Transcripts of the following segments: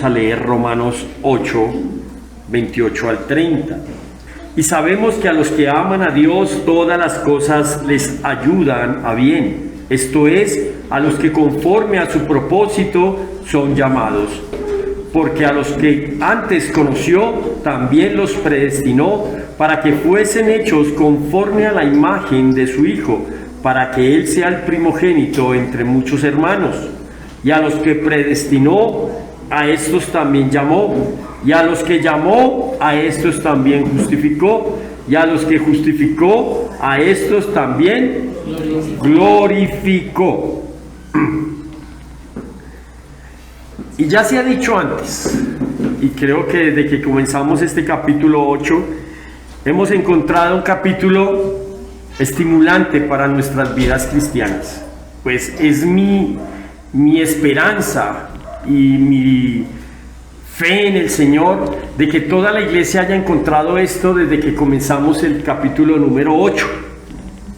a leer Romanos 8, 28 al 30. Y sabemos que a los que aman a Dios todas las cosas les ayudan a bien. Esto es, a los que conforme a su propósito son llamados. Porque a los que antes conoció, también los predestinó para que fuesen hechos conforme a la imagen de su Hijo, para que Él sea el primogénito entre muchos hermanos. Y a los que predestinó, a estos también llamó. Y a los que llamó, a estos también justificó. Y a los que justificó, a estos también glorificó. Y ya se ha dicho antes, y creo que desde que comenzamos este capítulo 8, hemos encontrado un capítulo estimulante para nuestras vidas cristianas. Pues es mi esperanza y mi fe en el Señor de que toda la iglesia haya encontrado esto desde que comenzamos el capítulo número 8.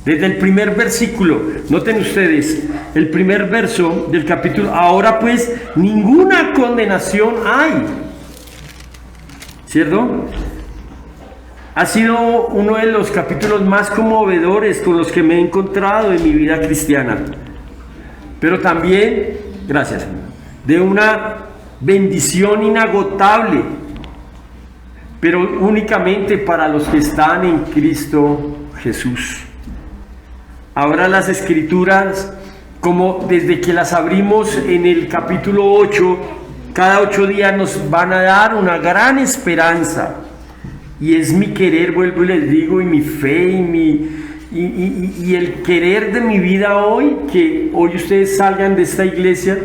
Desde el primer versículo, noten ustedes, el primer verso del capítulo: ahora pues ninguna condenación hay. ¿Cierto? Ha sido uno de los capítulos más conmovedores con los que me he encontrado en mi vida cristiana. Pero también, gracias, de una bendición inagotable, pero únicamente para los que están en Cristo Jesús. Ahora las Escrituras, como desde que las abrimos en el capítulo 8, cada 8 días nos van a dar una gran esperanza. Y es mi querer, vuelvo y les digo, y mi fe, y el querer de mi vida hoy, que hoy ustedes salgan de esta iglesia,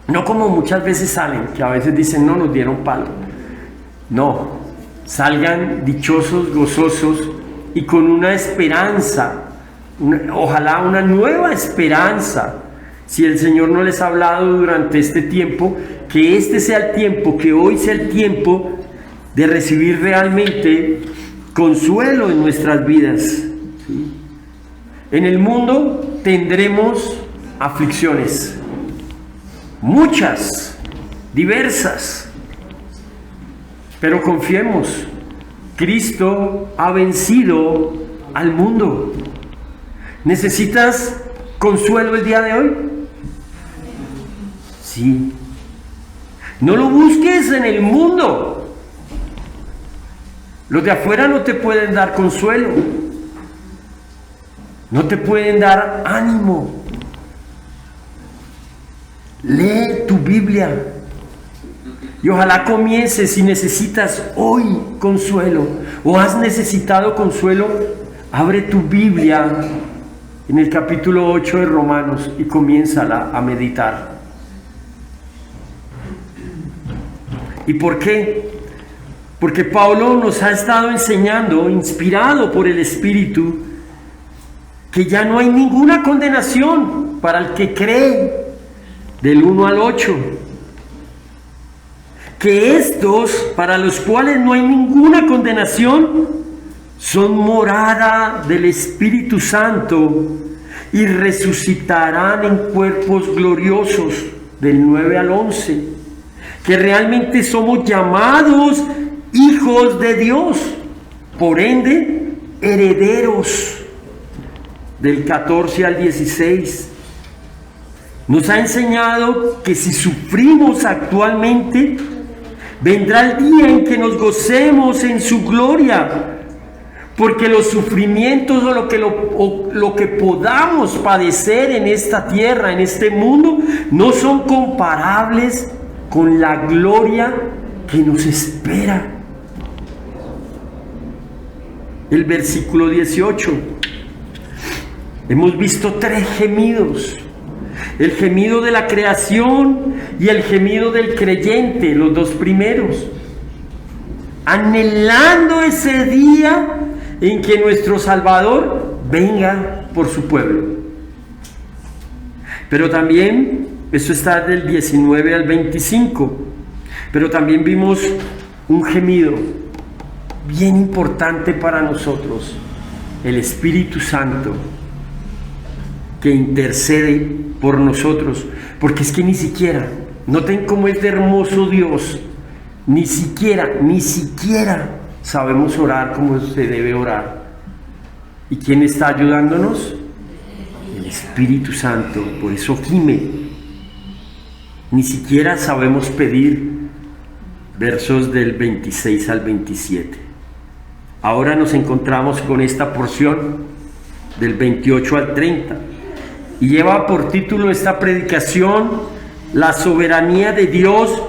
no como muchas veces salen, que a veces dicen, no, nos dieron palo. No, salgan dichosos, gozosos y con una esperanza. Ojalá una nueva esperanza, si el Señor no les ha hablado durante este tiempo, que este sea el tiempo, que hoy sea el tiempo de recibir realmente consuelo en nuestras vidas. ¿Sí? En el mundo tendremos aflicciones, muchas, diversas, pero confiemos, Cristo ha vencido al mundo. ¿Necesitas consuelo el día de hoy? Sí. No lo busques en el mundo. Los de afuera no te pueden dar consuelo. No te pueden dar ánimo. Lee tu Biblia. Y ojalá comiences, si necesitas hoy consuelo o has necesitado consuelo, abre tu Biblia en el capítulo 8 de Romanos y comiénzala a meditar. ¿Y por qué? Porque Pablo nos ha estado enseñando, inspirado por el Espíritu, que ya no hay ninguna condenación para el que cree, del 1 al 8. Que estos, para los cuales no hay ninguna condenación, son morada del Espíritu Santo y resucitarán en cuerpos gloriosos, del 9 al 11, que realmente somos llamados hijos de Dios, por ende herederos, del 14 al 16. Nos ha enseñado que si sufrimos actualmente, vendrá el día en que nos gocemos en su gloria, porque los sufrimientos o lo que podamos padecer en esta tierra, en este mundo, no son comparables con la gloria que nos espera. El versículo 18. Hemos visto 3 gemidos. El gemido de la creación y el gemido del creyente, los 2 primeros. Anhelando ese día en que nuestro Salvador venga por su pueblo. Pero también, esto está del 19 al 25, pero también vimos un gemido bien importante para nosotros, el Espíritu Santo, que intercede por nosotros, porque es que ni siquiera Noten cómo es de hermoso Dios. Ni siquiera sabemos orar como se debe orar. ¿Y quién está ayudándonos? El Espíritu Santo. Por eso gime. Ni siquiera sabemos pedir. Versos del 26 al 27. Ahora nos encontramos con esta porción del 28 al 30. Y lleva por título esta predicación: la soberanía de Dios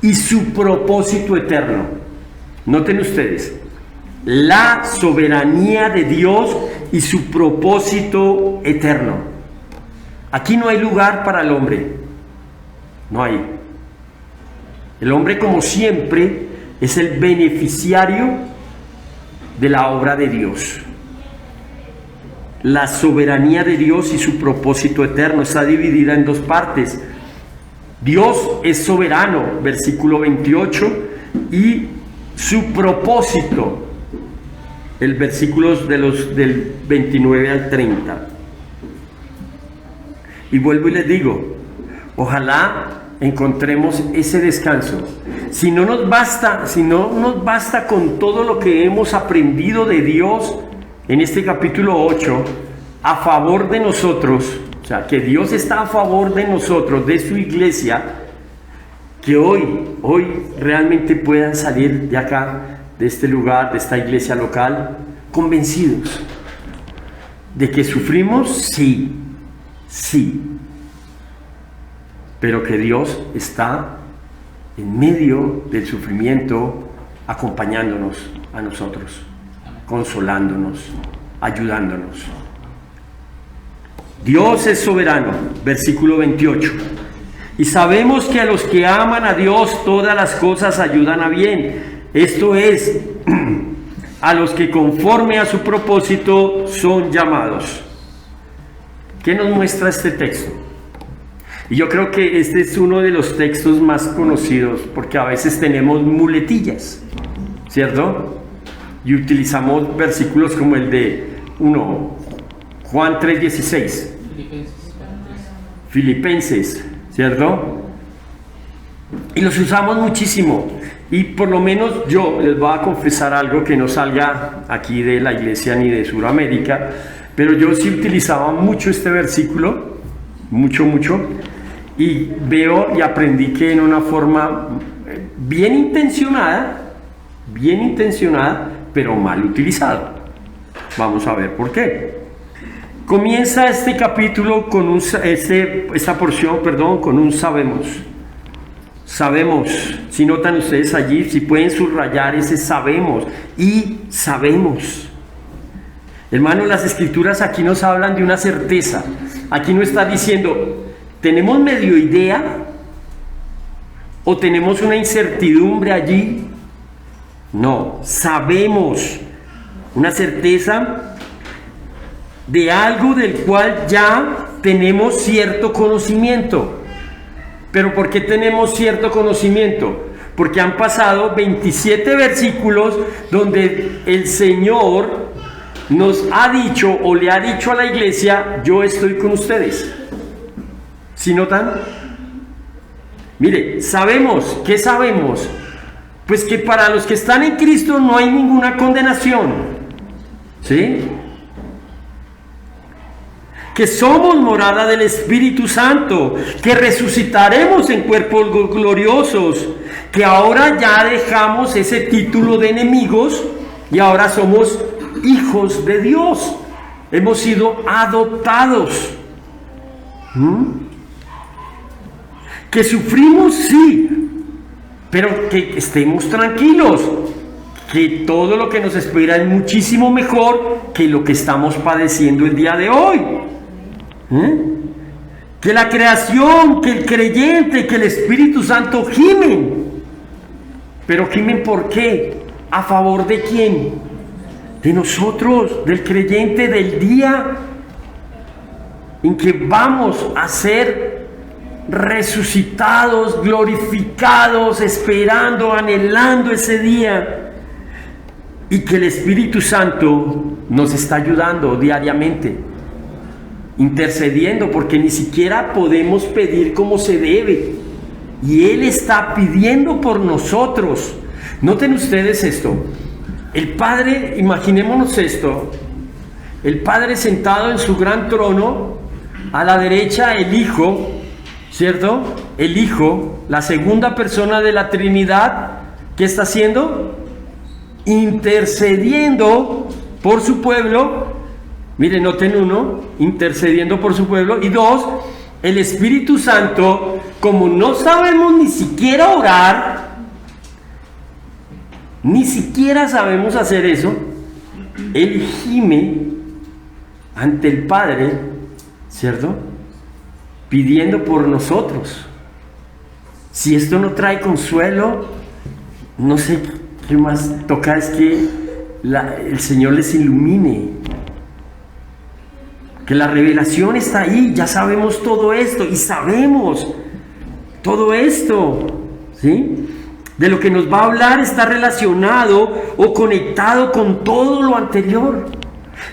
y su propósito eterno. Noten ustedes, la soberanía de Dios y su propósito eterno. Aquí no hay lugar para el hombre. No hay. El hombre, como siempre, es el beneficiario de la obra de Dios. La soberanía de Dios y su propósito eterno está dividida en dos partes. Dios es soberano, versículo 28, y su propósito, el versículo del 29 al 30. Y vuelvo y les digo, ojalá encontremos ese descanso. Si no nos basta con todo lo que hemos aprendido de Dios en este capítulo 8 a favor de nosotros, o sea, que Dios está a favor de nosotros, de su iglesia, que hoy realmente puedan salir de acá, de este lugar, de esta iglesia local, convencidos de que sufrimos, sí, pero que Dios está en medio del sufrimiento, acompañándonos a nosotros, consolándonos, ayudándonos. Dios es soberano, versículo 28. Y sabemos que a los que aman a Dios todas las cosas ayudan a bien. Esto es, a los que conforme a su propósito son llamados. ¿Qué nos muestra este texto? Y yo creo que este es uno de los textos más conocidos, porque a veces tenemos muletillas, ¿cierto? Y utilizamos versículos como el de Juan 3:16, Filipenses, ¿cierto? Y los usamos muchísimo. Y por lo menos yo les voy a confesar algo que no salga aquí de la iglesia ni de Sudamérica, pero yo sí utilizaba mucho este versículo, mucho, y veo y aprendí que en una forma bien intencionada, pero mal utilizada. Vamos a ver por qué. Comienza este capítulo con esta porción, con un sabemos. Sabemos, si notan ustedes allí, si pueden subrayar ese sabemos y sabemos. Hermanos, las escrituras aquí nos hablan de una certeza. Aquí no está diciendo, ¿tenemos medio idea? ¿O tenemos una incertidumbre allí? No, sabemos, una certeza de algo del cual ya tenemos cierto conocimiento. ¿Pero por qué tenemos cierto conocimiento? Porque han pasado 27 versículos donde el Señor nos ha dicho o le ha dicho a la iglesia, yo estoy con ustedes. ¿Sí notan? Mire, sabemos, ¿qué sabemos? Pues que para los que están en Cristo no hay ninguna condenación. ¿Sí? Que somos morada del Espíritu Santo, que resucitaremos en cuerpos gloriosos, que ahora ya dejamos ese título de enemigos y ahora somos hijos de Dios, hemos sido adoptados. Que sufrimos, sí, pero que estemos tranquilos, que todo lo que nos espera es muchísimo mejor que lo que estamos padeciendo el día de hoy. Que la creación, que el creyente, que el Espíritu Santo gimen. Pero gimen ¿por qué? ¿A favor de quién? De nosotros, del creyente, del día en que vamos a ser resucitados, glorificados, esperando, anhelando ese día. Y que el Espíritu Santo nos está ayudando diariamente, intercediendo, porque ni siquiera podemos pedir como se debe. Y Él está pidiendo por nosotros. Noten ustedes esto. El Padre, imaginémonos esto. El Padre sentado en su gran trono, a la derecha el Hijo, ¿cierto? El Hijo, la segunda persona de la Trinidad, ¿qué está haciendo? Intercediendo por su pueblo. Miren, noten uno, intercediendo por su pueblo. Y dos, el Espíritu Santo, como no sabemos ni siquiera orar, ni siquiera sabemos hacer eso, Él gime ante el Padre, ¿cierto? Pidiendo por nosotros. Si esto no trae consuelo, no sé qué más toca, es que el Señor les ilumine. Que la revelación está ahí, ya sabemos todo esto y sabemos todo esto, ¿sí? De lo que nos va a hablar está relacionado o conectado con todo lo anterior.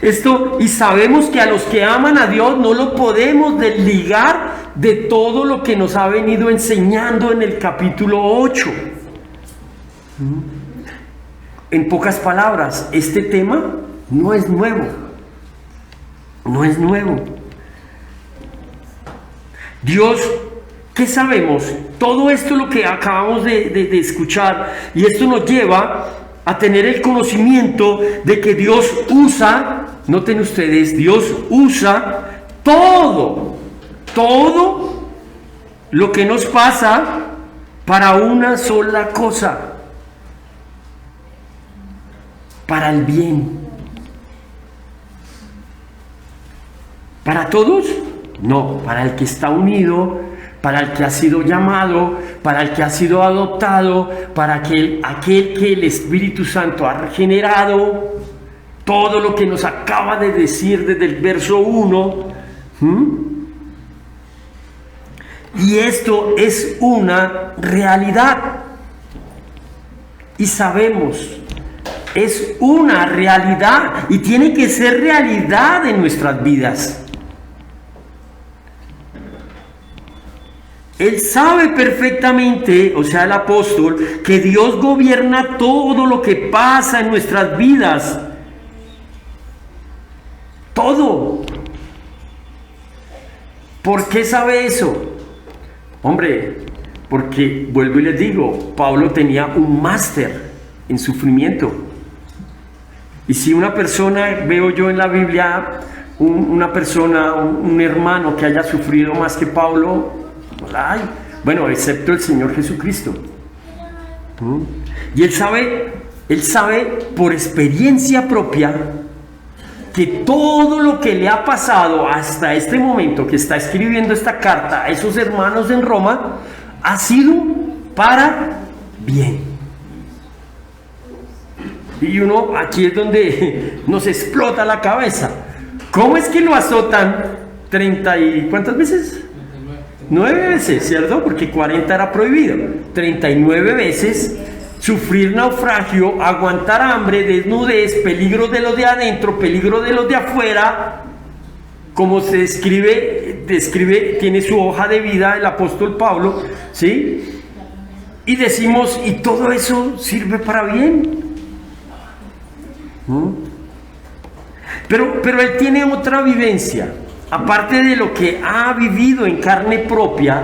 Esto, y sabemos que a los que aman a Dios no lo podemos desligar de todo lo que nos ha venido enseñando en el capítulo 8. En pocas palabras, este tema no es nuevo. No es nuevo. Dios, ¿qué sabemos? Todo esto lo que acabamos de escuchar, y esto nos lleva a tener el conocimiento de que Dios usa, noten ustedes, Dios usa todo lo que nos pasa para una sola cosa, para el bien. ¿Para todos? No, para el que está unido, para el que ha sido llamado, para el que ha sido adoptado, para aquel que el Espíritu Santo ha regenerado. Todo lo que nos acaba de decir desde el verso 1. Y esto es una realidad. Y sabemos, es una realidad y tiene que ser realidad en nuestras vidas. Él sabe perfectamente, o sea, el apóstol, que Dios gobierna todo lo que pasa en nuestras vidas. Todo. ¿Por qué sabe eso? Hombre, porque, vuelvo y les digo, Pablo tenía un máster en sufrimiento. Y si una persona, veo yo en la Biblia, una persona, un hermano que haya sufrido más que Pablo, ay, bueno, excepto el Señor Jesucristo. Y él sabe por experiencia propia que todo lo que le ha pasado hasta este momento que está escribiendo esta carta a esos hermanos en Roma ha sido para bien. Y uno, aquí es donde nos explota la cabeza. ¿Cómo es que lo azotan 30 y cuántas veces? 9 veces, ¿cierto? Porque 40 era prohibido. 39 veces, sufrir naufragio, aguantar hambre, desnudez, peligro de los de adentro, peligro de los de afuera. Como se describe, tiene su hoja de vida el apóstol Pablo, ¿sí? Y decimos, ¿y todo eso sirve para bien? Pero él tiene otra vivencia. Aparte de lo que ha vivido en carne propia,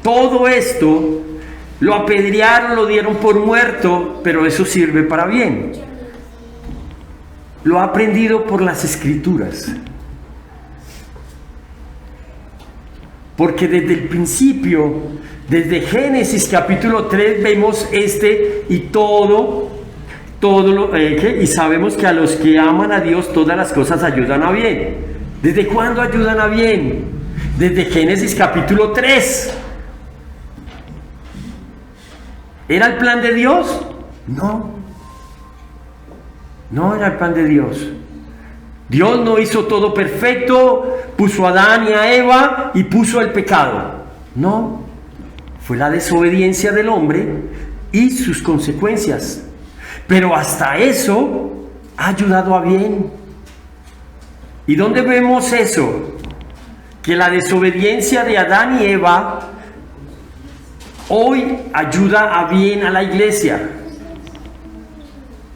todo esto lo apedrearon, lo dieron por muerto, pero eso sirve para bien. Lo ha aprendido por las Escrituras. Porque desde el principio, desde Génesis capítulo 3, vemos y todo lo y sabemos que a los que aman a Dios todas las cosas ayudan a bien. ¿Desde cuándo ayudan a bien? Desde Génesis capítulo 3. ¿Era el plan de Dios? No era el plan de Dios. Dios no hizo todo perfecto, puso a Adán y a Eva y puso el pecado. No, fue la desobediencia del hombre y sus consecuencias. Pero hasta eso ha ayudado a bien. ¿Y dónde vemos eso? Que la desobediencia de Adán y Eva hoy ayuda a bien a la iglesia.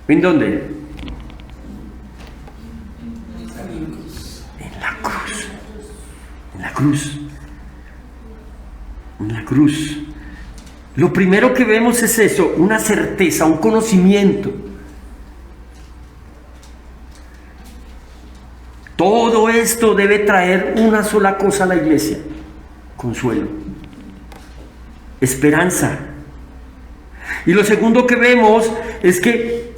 ¿En dónde? En la cruz. En la cruz. En la cruz. Lo primero que vemos es eso, una certeza, un conocimiento. Todo esto debe traer una sola cosa a la iglesia: consuelo, esperanza. Y lo segundo que vemos es que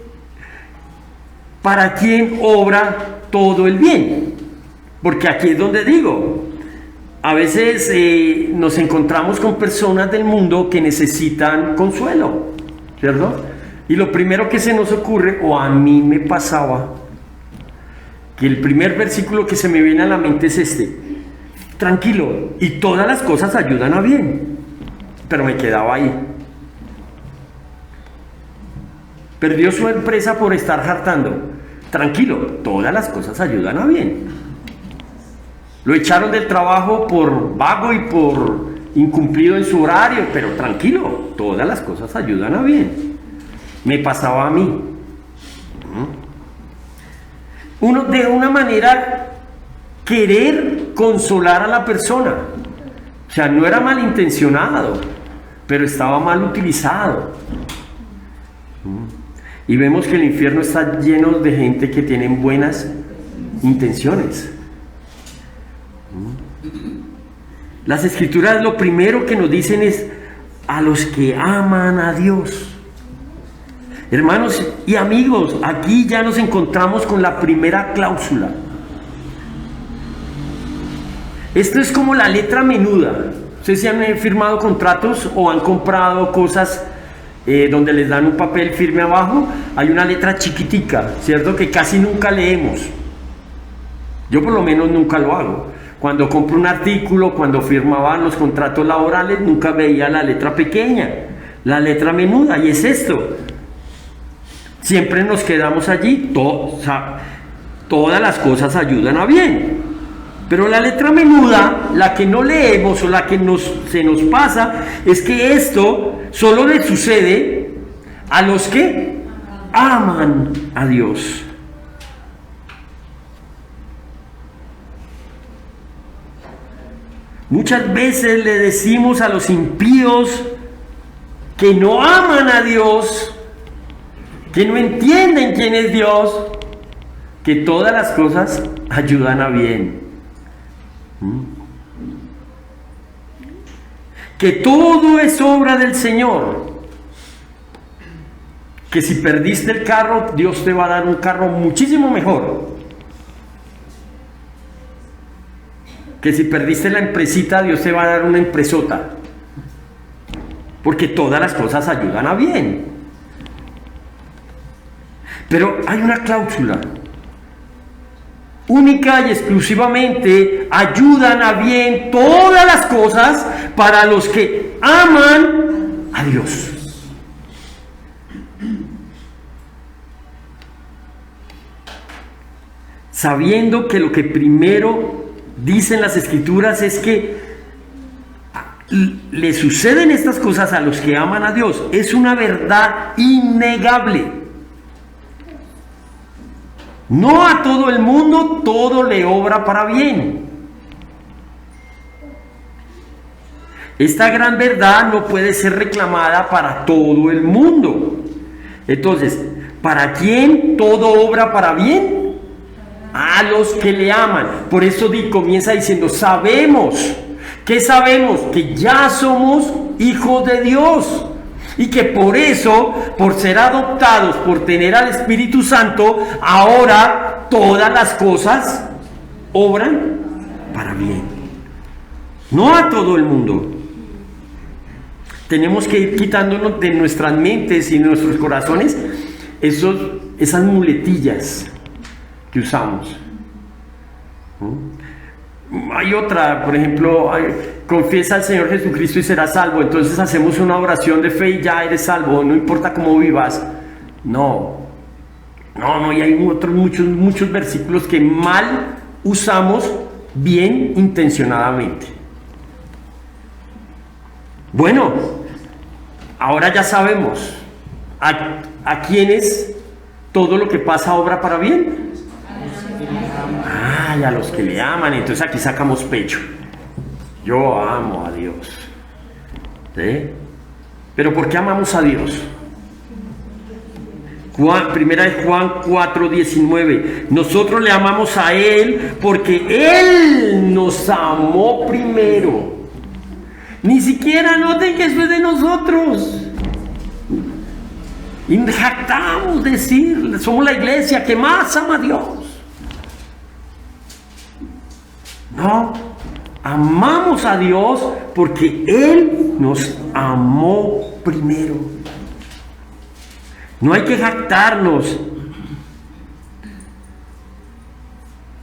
¿para quién obra todo el bien? Porque aquí es donde digo, a veces nos encontramos con personas del mundo que necesitan consuelo, ¿cierto? Y lo primero que se nos ocurre, o a mí me pasaba, que el primer versículo que se me viene a la mente es este: tranquilo, y todas las cosas ayudan a bien. Pero me quedaba ahí. Perdió su empresa por estar hartando. Tranquilo, todas las cosas ayudan a bien. Lo echaron del trabajo por vago y por incumplido en su horario, pero tranquilo, todas las cosas ayudan a bien. Me pasaba a mí. Uno de una manera querer consolar a la persona. O sea, no era malintencionado, pero estaba mal utilizado. Y vemos que el infierno está lleno de gente que tienen buenas intenciones. Las escrituras lo primero que nos dicen es a los que aman a Dios. Hermanos y amigos, aquí ya nos encontramos con la primera cláusula. Esto es como la letra menuda. Ustedes si han firmado contratos o han comprado cosas donde les dan un papel firme abajo, hay una letra chiquitica, ¿cierto? Que casi nunca leemos. Yo por lo menos nunca lo hago. Cuando compro un artículo, cuando firmaba los contratos laborales, nunca veía la letra pequeña, la letra menuda, y es esto. Siempre nos quedamos allí, todas las cosas ayudan a bien. Pero la letra menuda, la que no leemos o la que se nos pasa, es que esto solo le sucede a los que aman a Dios. Muchas veces le decimos a los impíos que no aman a Dios, que no entienden quién es Dios, que todas las cosas ayudan a bien. Que todo es obra del Señor. Que si perdiste el carro, Dios te va a dar un carro muchísimo mejor. Que si perdiste la empresita, Dios te va a dar una empresota. Porque todas las cosas ayudan a bien. Pero hay una cláusula. Única y exclusivamente ayudan a bien todas las cosas para los que aman a Dios. Sabiendo que lo que primero dicen las escrituras es que le suceden estas cosas a los que aman a Dios, es una verdad innegable. No a todo el mundo todo le obra para bien. Esta gran verdad no puede ser reclamada para todo el mundo. Entonces, ¿para quién todo obra para bien? A los que le aman. Por eso comienza diciendo, sabemos. ¿Qué sabemos? Que ya somos hijos de Dios. Y que por eso, por ser adoptados, por tener al Espíritu Santo, ahora todas las cosas obran para bien. No a todo el mundo. Tenemos que ir quitándonos de nuestras mentes y de nuestros corazones esas muletillas que usamos. Hay otra, por ejemplo, confiesa al Señor Jesucristo y serás salvo. Entonces hacemos una oración de fe y ya eres salvo, no importa cómo vivas. No, y hay muchos versículos que mal usamos bien intencionadamente. Bueno, ahora ya sabemos a quienes todo lo que pasa obra para bien. Y a los que le aman. Entonces aquí sacamos pecho. Yo amo a Dios. ¿Sí? Pero ¿por qué amamos a Dios? Primera de Juan 4:19. Nosotros le amamos a Él porque Él nos amó primero. Ni siquiera noten que eso es de nosotros. Y jactamos decir, somos la iglesia que más ama a Dios. No, amamos a Dios porque Él nos amó primero. No hay que jactarnos.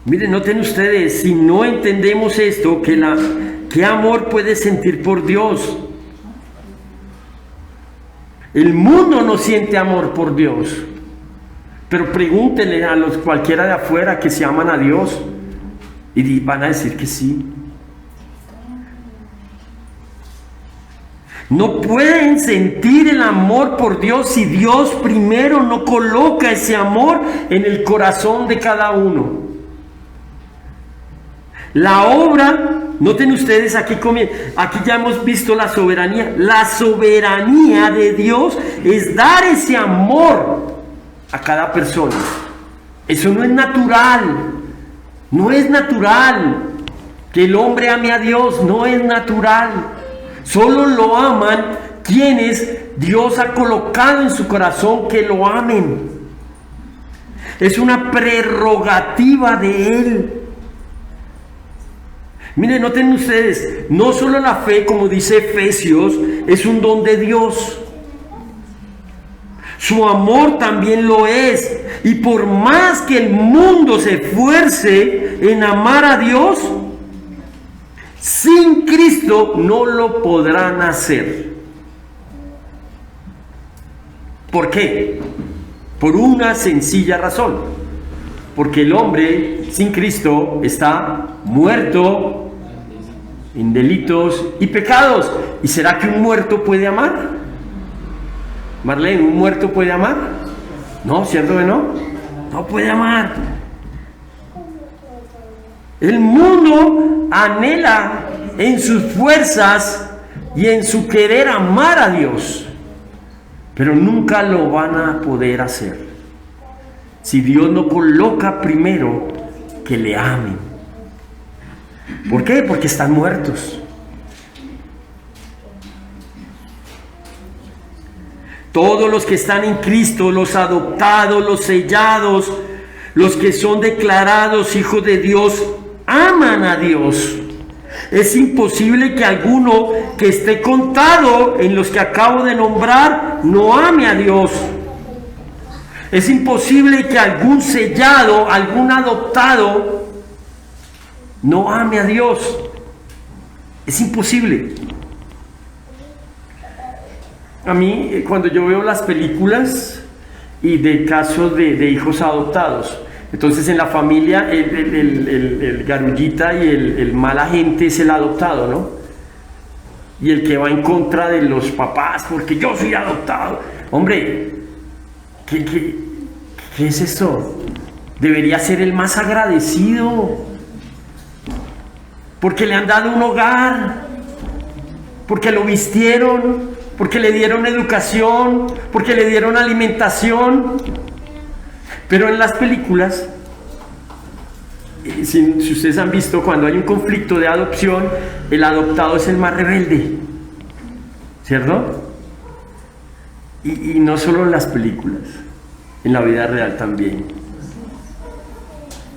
Miren, noten ustedes, si no entendemos esto, ¿qué amor puede sentir por Dios? El mundo no siente amor por Dios. Pero pregúntenle a cualquiera de afuera que se aman a Dios y van a decir que sí. No pueden sentir el amor por Dios si Dios primero no coloca ese amor en el corazón de cada uno. La obra, noten ustedes, aquí ya hemos visto la soberanía. La soberanía de Dios es dar ese amor a cada persona. Eso no es natural. No es natural que el hombre ame a Dios. No es natural. Solo lo aman quienes Dios ha colocado en su corazón que lo amen. Es una prerrogativa de Él. Miren, noten ustedes, no solo la fe, como dice Efesios, es un don de Dios. Su amor también lo es. Y por más que el mundo se esfuerce en amar a Dios, sin Cristo no lo podrán hacer. ¿Por qué? Por una sencilla razón. Porque el hombre sin Cristo está muerto en delitos y pecados. ¿Y será que un muerto puede amar? Marlene, ¿un muerto puede amar? No, ¿cierto que no? No puede amar. El mundo anhela en sus fuerzas y en su querer amar a Dios, pero nunca lo van a poder hacer si Dios no coloca primero que le amen. ¿Por qué? Porque están muertos. Todos los que están en Cristo, los adoptados, los sellados, los que son declarados hijos de Dios, aman a Dios. Es imposible que alguno que esté contado en los que acabo de nombrar no ame a Dios. Es imposible que algún sellado, algún adoptado no ame a Dios. Es imposible. A mí, cuando yo veo las películas y de casos de hijos adoptados, entonces en la familia el garullita y el mal agente es el adoptado, ¿no? Y el que va en contra de los papás, porque yo soy adoptado. Hombre, ¿qué es esto? Debería ser el más agradecido, porque le han dado un hogar, porque lo vistieron, porque le dieron educación, porque le dieron alimentación. Pero en las películas, si ustedes han visto, cuando hay un conflicto de adopción, el adoptado es el más rebelde, ¿cierto? Y no solo en las películas, en la vida real también.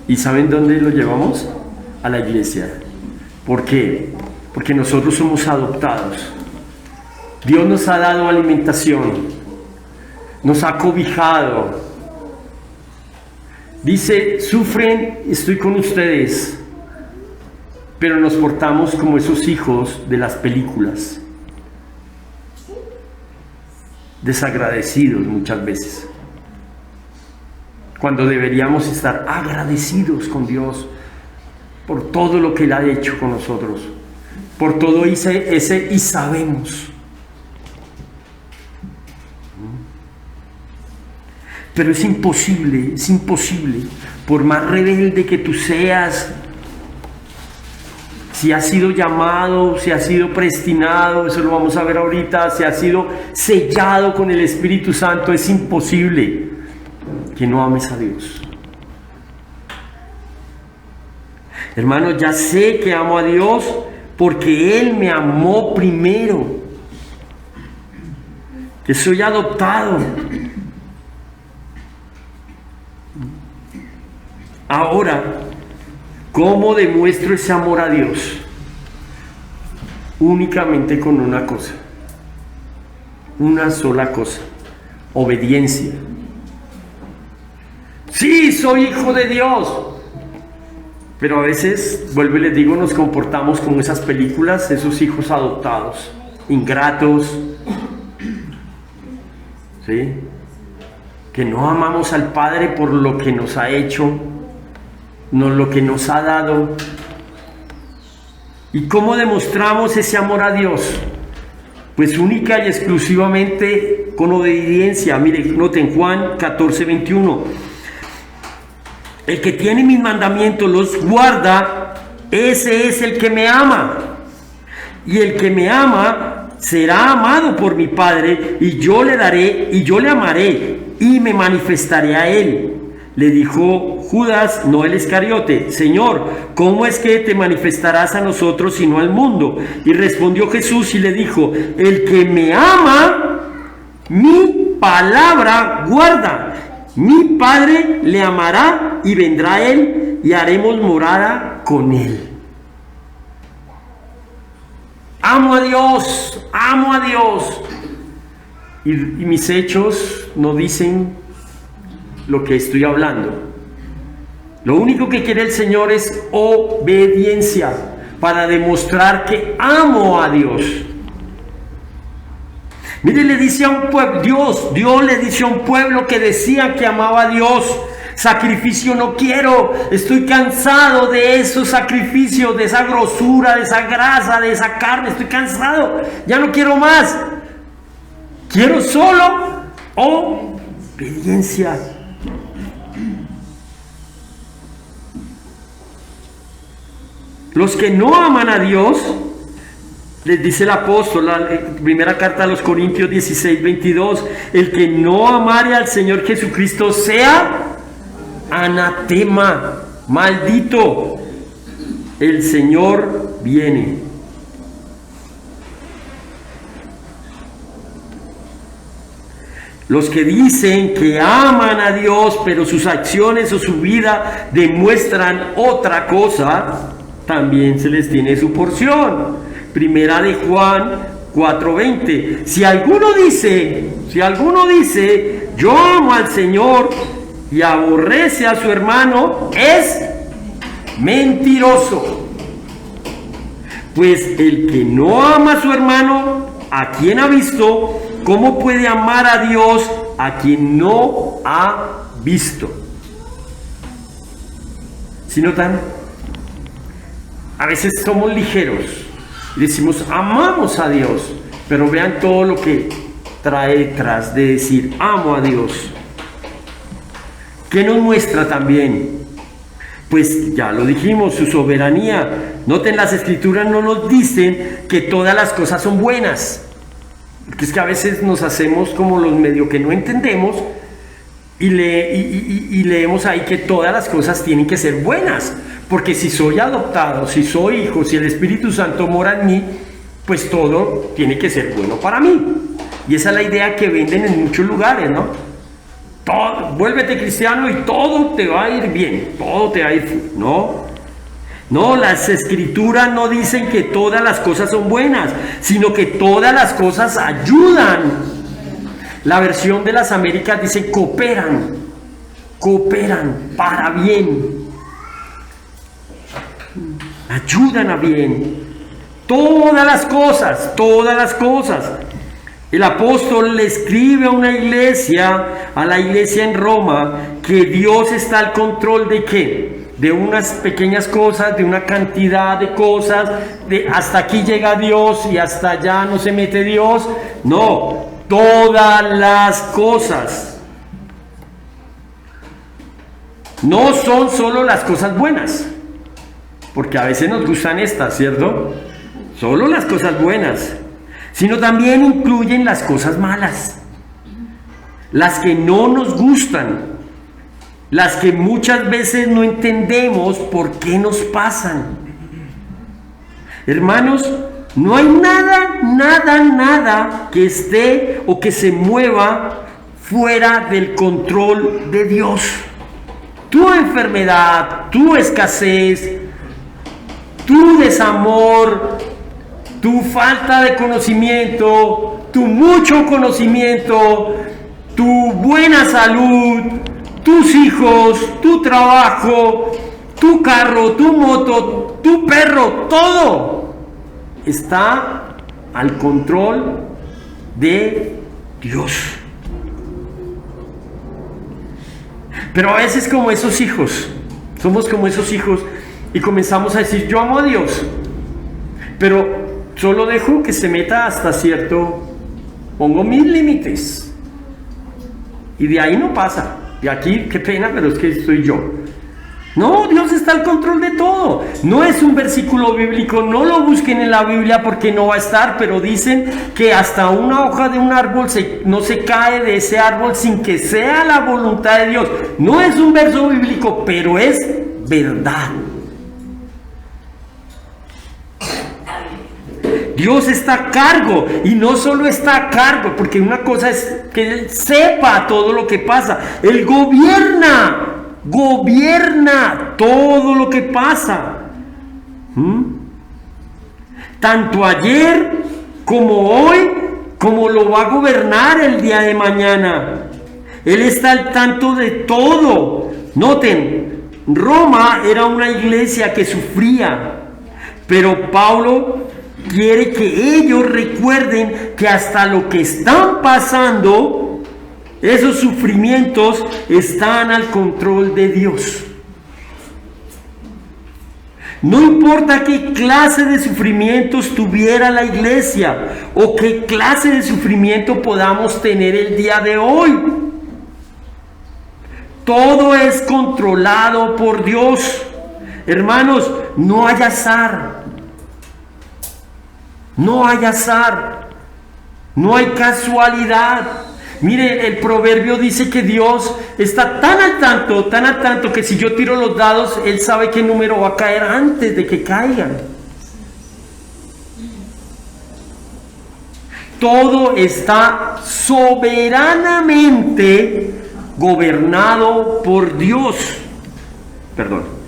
¿Y saben dónde lo llevamos? A la iglesia. ¿Por qué? Porque nosotros somos adoptados. Dios nos ha dado alimentación, nos ha cobijado. Dice, sufren, estoy con ustedes, pero nos portamos como esos hijos de las películas, desagradecidos muchas veces, cuando deberíamos estar agradecidos con Dios por todo lo que Él ha hecho con nosotros, por todo ese y sabemos. Pero es imposible, por más rebelde que tú seas, si has sido llamado, si has sido predestinado, eso lo vamos a ver ahorita, si has sido sellado con el Espíritu Santo, es imposible que no ames a Dios. Hermano, ya sé que amo a Dios porque Él me amó primero, que soy adoptado. Ahora, ¿cómo demuestro ese amor a Dios? Únicamente con una cosa, una sola cosa: obediencia. Sí, soy hijo de Dios, pero a veces, vuelvo y les digo, nos comportamos como esas películas, esos hijos adoptados, ingratos, ¿sí? Que no amamos al Padre por lo que nos ha hecho, no lo que nos ha dado. ¿Y cómo demostramos ese amor a Dios? Pues única y exclusivamente con obediencia. Miren, noten Juan 14:21. El que tiene mis mandamientos los guarda, ese es el que me ama. Y el que me ama será amado por mi Padre, y yo le daré, y yo le amaré, y me manifestaré a él. Le dijo Judas, no el Iscariote: Señor, ¿cómo es que te manifestarás a nosotros y no al mundo? Y respondió Jesús y le dijo: el que me ama, mi palabra guarda. Mi Padre le amará y vendrá a él y haremos morada con él. Amo a Dios, amo a Dios. Y mis hechos no dicen lo que estoy hablando. Lo único que quiere el Señor es obediencia para demostrar que amo a Dios. Mire, le dice a un pueblo, Dios le dice a un pueblo que decía que amaba a Dios: sacrificio no quiero, estoy cansado de esos sacrificios, de esa grosura, de esa grasa, de esa carne, estoy cansado, ya no quiero más, quiero solo obediencia. Los que no aman a Dios, les dice el apóstol, la primera carta a los Corintios 16:22, el que no amare al Señor Jesucristo sea anatema, maldito. El Señor viene. Los que dicen que aman a Dios, pero sus acciones o su vida demuestran otra cosa, también se les tiene su porción. Primera de Juan 4:20. Si alguno dice, yo amo al Señor y aborrece a su hermano, es mentiroso. Pues el que no ama a su hermano, ¿a quien ha visto? ¿Cómo puede amar a Dios a quien no ha visto? ¿Sí notan? A veces somos ligeros y decimos amamos a Dios, pero vean todo lo que trae detrás de decir amo a Dios. ¿Qué nos muestra también? Pues ya lo dijimos, su soberanía. Noten, las escrituras no nos dicen que todas las cosas son buenas, porque es que a veces nos hacemos como los medio que no entendemos y leemos ahí que todas las cosas tienen que ser buenas. Porque si soy adoptado, si soy hijo, si el Espíritu Santo mora en mí, pues todo tiene que ser bueno para mí. Y esa es la idea que venden en muchos lugares, ¿no? Vuélvete cristiano y todo te va a ir bien, todo te va a ir bien. No, las escrituras no dicen que todas las cosas son buenas, sino que todas las cosas ayudan. La versión de las Américas dice cooperan para bien. Ayudan a bien. Todas las cosas. El apóstol le escribe a la iglesia en Roma, que Dios está al control de ¿qué? De unas pequeñas cosas, de una cantidad de cosas, de hasta aquí llega Dios y hasta allá no se mete Dios. No, todas las cosas. No son solo las cosas buenas, porque a veces nos gustan estas, ¿cierto? Solo las cosas buenas, sino también incluyen las cosas malas, las que no nos gustan, las que muchas veces no entendemos por qué nos pasan. Hermanos, no hay nada que esté o que se mueva fuera del control de Dios. Tu enfermedad, tu escasez, tu desamor, tu falta de conocimiento, tu mucho conocimiento, tu buena salud, tus hijos, tu trabajo, tu carro, tu moto, tu perro, todo está al control de Dios. Pero a veces somos como esos hijos y comenzamos a decir, yo amo a Dios, pero solo dejo que se meta hasta cierto, pongo mis límites y de ahí no pasa. Y aquí, qué pena, pero es que soy yo. No, Dios está al control de todo. No es un versículo bíblico, no lo busquen en la Biblia porque no va a estar, pero dicen que hasta una hoja de un árbol no se cae de ese árbol sin que sea la voluntad de Dios. No es un verso bíblico, pero es verdad. Dios está a cargo, y no solo está a cargo, porque una cosa es que Él sepa todo lo que pasa. Él gobierna todo lo que pasa. Tanto ayer como hoy, como lo va a gobernar el día de mañana. Él está al tanto de todo. Noten, Roma era una iglesia que sufría, pero Pablo quiere que ellos recuerden que hasta lo que están pasando, esos sufrimientos están al control de Dios. No importa qué clase de sufrimientos tuviera la iglesia o qué clase de sufrimiento podamos tener el día de hoy. Todo es controlado por Dios. Hermanos, no hay azar. No hay azar. No hay casualidad. Mire, el proverbio dice que Dios está tan al tanto, que si yo tiro los dados, Él sabe qué número va a caer antes de que caigan. Todo está soberanamente gobernado por Dios. Perdón.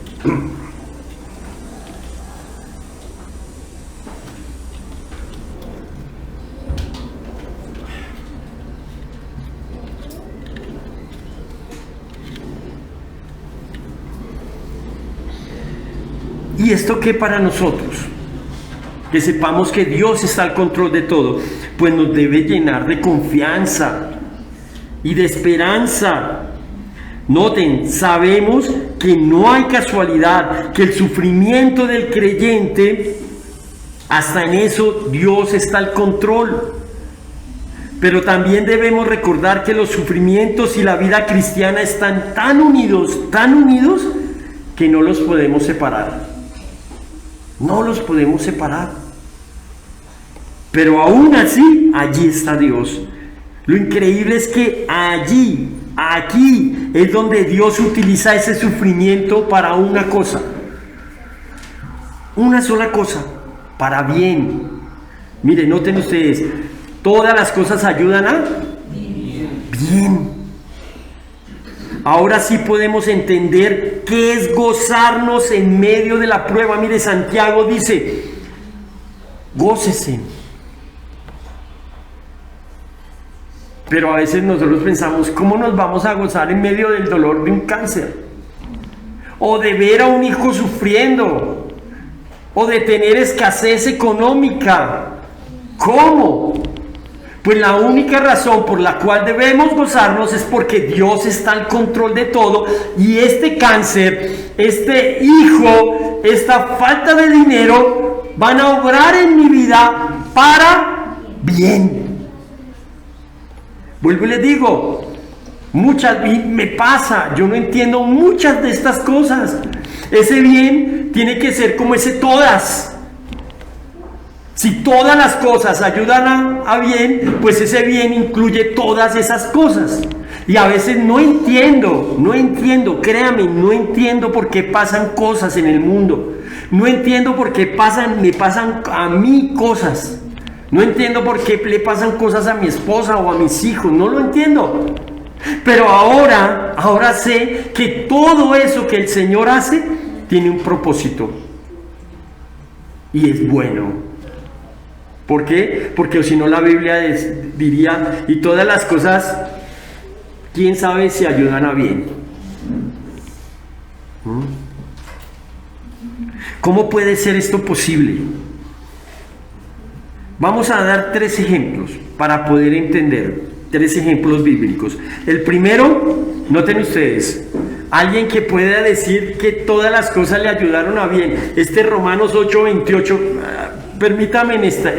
¿Y esto qué para nosotros? Que sepamos que Dios está al control de todo, pues nos debe llenar de confianza y de esperanza. Noten, sabemos que no hay casualidad, que el sufrimiento del creyente, hasta en eso Dios está al control. Pero también debemos recordar que los sufrimientos y la vida cristiana están tan unidos, que no los podemos separar. No los podemos separar. Pero aún así, allí está Dios. Lo increíble es que aquí es donde Dios utiliza ese sufrimiento para una cosa. Una sola cosa, para bien. Miren, noten ustedes, todas las cosas ayudan a bien. Ahora sí podemos entender qué es gozarnos en medio de la prueba. Mire, Santiago dice, gócese. Pero a veces nosotros pensamos, ¿cómo nos vamos a gozar en medio del dolor de un cáncer? O de ver a un hijo sufriendo, o de tener escasez económica. ¿Cómo? Pues la única razón por la cual debemos gozarnos es porque Dios está al control de todo, y este cáncer, este hijo, esta falta de dinero van a obrar en mi vida para bien. Vuelvo y les digo, y me pasa, yo no entiendo muchas de estas cosas. Ese bien tiene que ser como ese todas. Si todas las cosas ayudan a bien, pues ese bien incluye todas esas cosas. Y a veces no entiendo, créame, no entiendo por qué pasan cosas en el mundo. No entiendo por qué me pasan a mí cosas. No entiendo por qué le pasan cosas a mi esposa o a mis hijos, no lo entiendo. Pero ahora sé que todo eso que el Señor hace tiene un propósito. Y es bueno. ¿Por qué? Porque si no la Biblia diría, y todas las cosas, quién sabe si ayudan a bien. ¿Cómo puede ser esto posible? Vamos a dar 3 ejemplos para poder entender, 3 ejemplos bíblicos. El primero, noten ustedes, alguien que pueda decir que todas las cosas le ayudaron a bien. Romanos 8:28, permítame en esta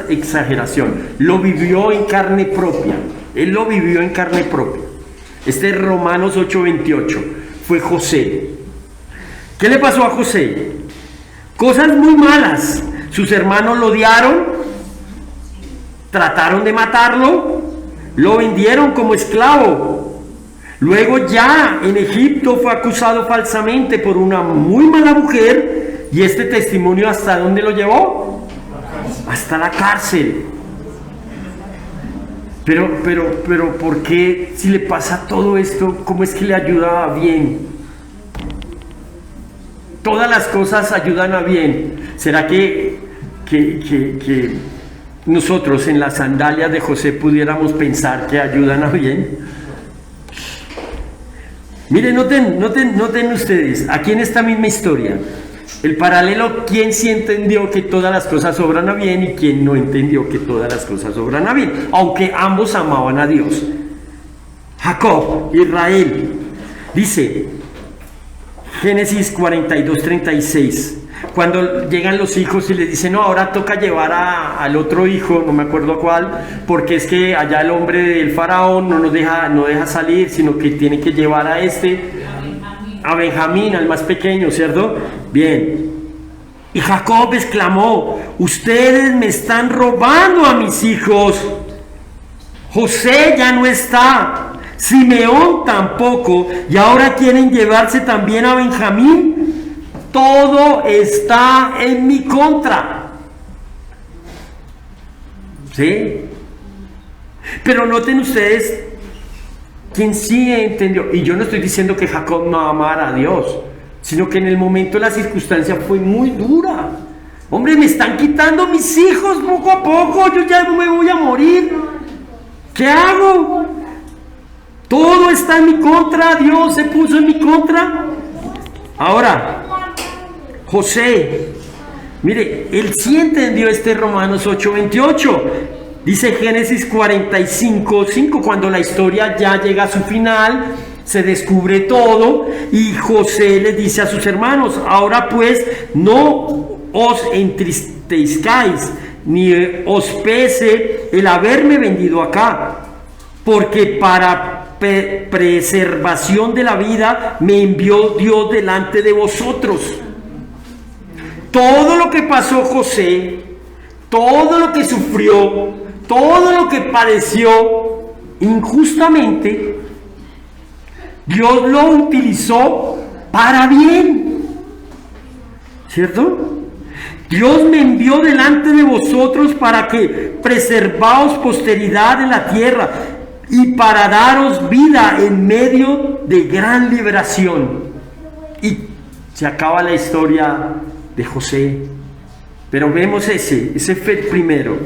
exageración, lo vivió en carne propia. Él lo vivió en carne propia. Romanos 8:28 fue José. ¿Qué le pasó a José? Cosas muy malas. Sus hermanos lo odiaron, trataron de matarlo, lo vendieron como esclavo. Luego ya en Egipto fue acusado falsamente por una muy mala mujer, y este testimonio ¿hasta dónde lo llevó? Hasta la cárcel. Pero ¿por qué si le pasa todo esto, cómo es que le ayuda a bien? Todas las cosas ayudan a bien. ¿Será que nosotros en las sandalias de José pudiéramos pensar que ayudan a bien? Miren, noten ustedes, aquí en esta misma historia, el paralelo, ¿quién sí entendió que todas las cosas obran a bien y quién no entendió que todas las cosas obran a bien? Aunque ambos amaban a Dios. Jacob, Israel, dice Génesis 42:36, cuando llegan los hijos y les dicen, no, ahora toca llevar al otro hijo, no me acuerdo cuál, porque es que allá el hombre del faraón no deja salir, sino que tiene que llevar a Benjamín, al más pequeño, ¿cierto? Bien. Y Jacob exclamó, ustedes me están robando a mis hijos. José ya no está, Simeón tampoco, y ahora quieren llevarse también a Benjamín. Todo está en mi contra. ¿Sí? Pero noten ustedes, ¿quién sí entendió? Y yo no estoy diciendo que Jacob no amara a Dios, sino que en el momento la circunstancia fue muy dura. Hombre, me están quitando mis hijos poco a poco, yo ya no me voy a morir. ¿Qué hago? Todo está en mi contra, Dios se puso en mi contra. Ahora, José, mire, él sí entendió Romanos 8:28. Dice Génesis 45:5, cuando la historia ya llega a su final, se descubre todo, y José les dice a sus hermanos, ahora pues no os entristezcáis, ni os pese el haberme vendido acá, porque para preservación de la vida me envió Dios delante de vosotros. Todo lo que pasó José, todo lo que sufrió, todo lo que padeció injustamente, Dios lo utilizó para bien, ¿cierto? Dios me envió delante de vosotros para que preservaos posteridad en la tierra y para daros vida en medio de gran liberación. Y se acaba la historia de José, pero vemos ese fue el primero.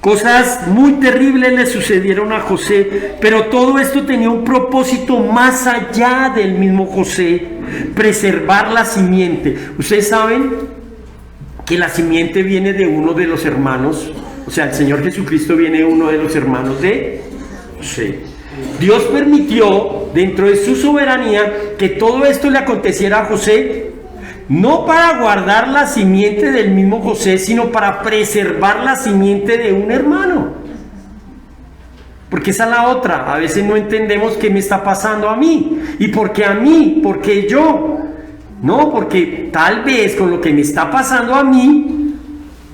Cosas muy terribles le sucedieron a José, pero todo esto tenía un propósito más allá del mismo José: preservar la simiente. Ustedes saben que la simiente viene de uno de los hermanos, o sea, el Señor Jesucristo viene de uno de los hermanos de José. Dios permitió, dentro de su soberanía, que todo esto le aconteciera a José, no para guardar la simiente del mismo José, sino para preservar la simiente de un hermano. Porque esa es la otra. A veces no entendemos qué me está pasando a mí. ¿Y por qué a mí? ¿Por qué yo? No, porque tal vez con lo que me está pasando a mí,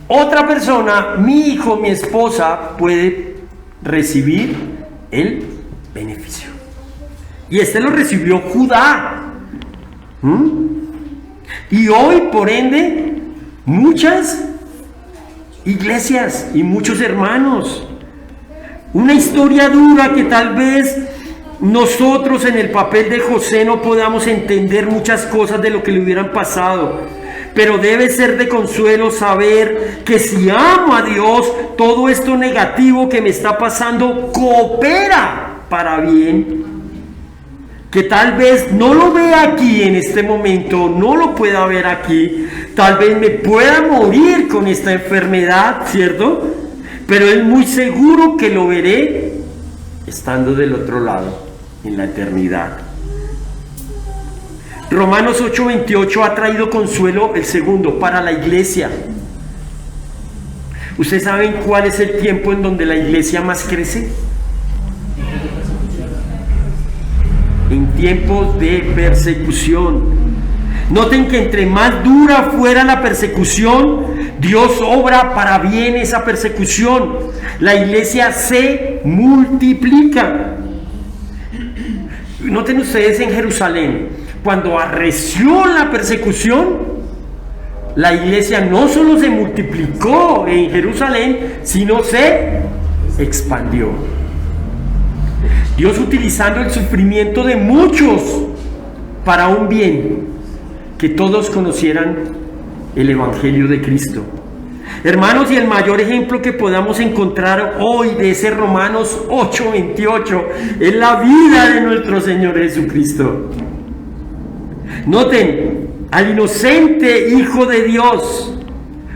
otra persona, mi hijo, mi esposa, puede recibir el beneficio. Y este lo recibió Judá. Y hoy, por ende, muchas iglesias y muchos hermanos. Una historia dura que tal vez nosotros en el papel de José no podamos entender muchas cosas de lo que le hubieran pasado. Pero debe ser de consuelo saber que si amo a Dios, todo esto negativo que me está pasando coopera para bien. Que tal vez no lo vea aquí en este momento, no lo pueda ver aquí, tal vez me pueda morir con esta enfermedad, ¿cierto? Pero es muy seguro que lo veré estando del otro lado, en la eternidad. Romanos 8:28 ha traído consuelo, el segundo, para la iglesia. ¿Ustedes saben cuál es el tiempo en donde la iglesia más crece? En tiempos de persecución. Noten que entre más dura fuera la persecución, Dios obra para bien esa persecución. La iglesia se multiplica. Noten ustedes en Jerusalén, cuando arreció la persecución, la iglesia no solo se multiplicó en Jerusalén, sino se expandió. Dios utilizando el sufrimiento de muchos para un bien, que todos conocieran el Evangelio de Cristo. Hermanos, y el mayor ejemplo que podamos encontrar hoy de ese Romanos 8:28 es la vida de nuestro Señor Jesucristo. Noten, al inocente Hijo de Dios,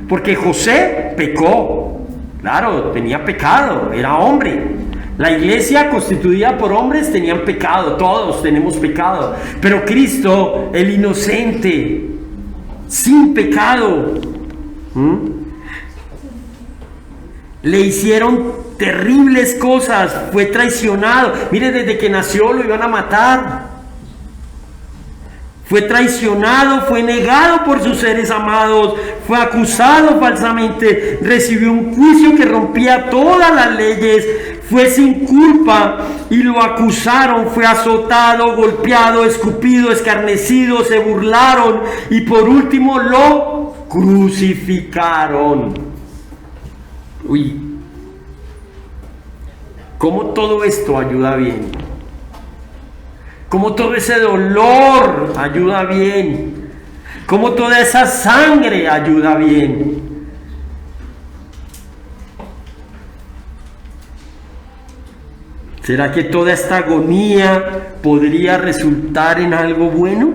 porque José pecó, claro, tenía pecado, era hombre. La iglesia constituida por hombres tenían pecado, todos tenemos pecado, pero Cristo, el inocente, sin pecado, le hicieron terribles cosas, fue traicionado. Mire, desde que nació lo iban a matar. Fue traicionado, fue negado por sus seres amados, fue acusado falsamente, recibió un juicio que rompía todas las leyes, fue sin culpa y lo acusaron, fue azotado, golpeado, escupido, escarnecido, se burlaron y por último lo crucificaron. Uy, ¿cómo todo esto ayuda bien? Como todo ese dolor ayuda bien. Como toda esa sangre ayuda bien. ¿Será que toda esta agonía podría resultar en algo bueno?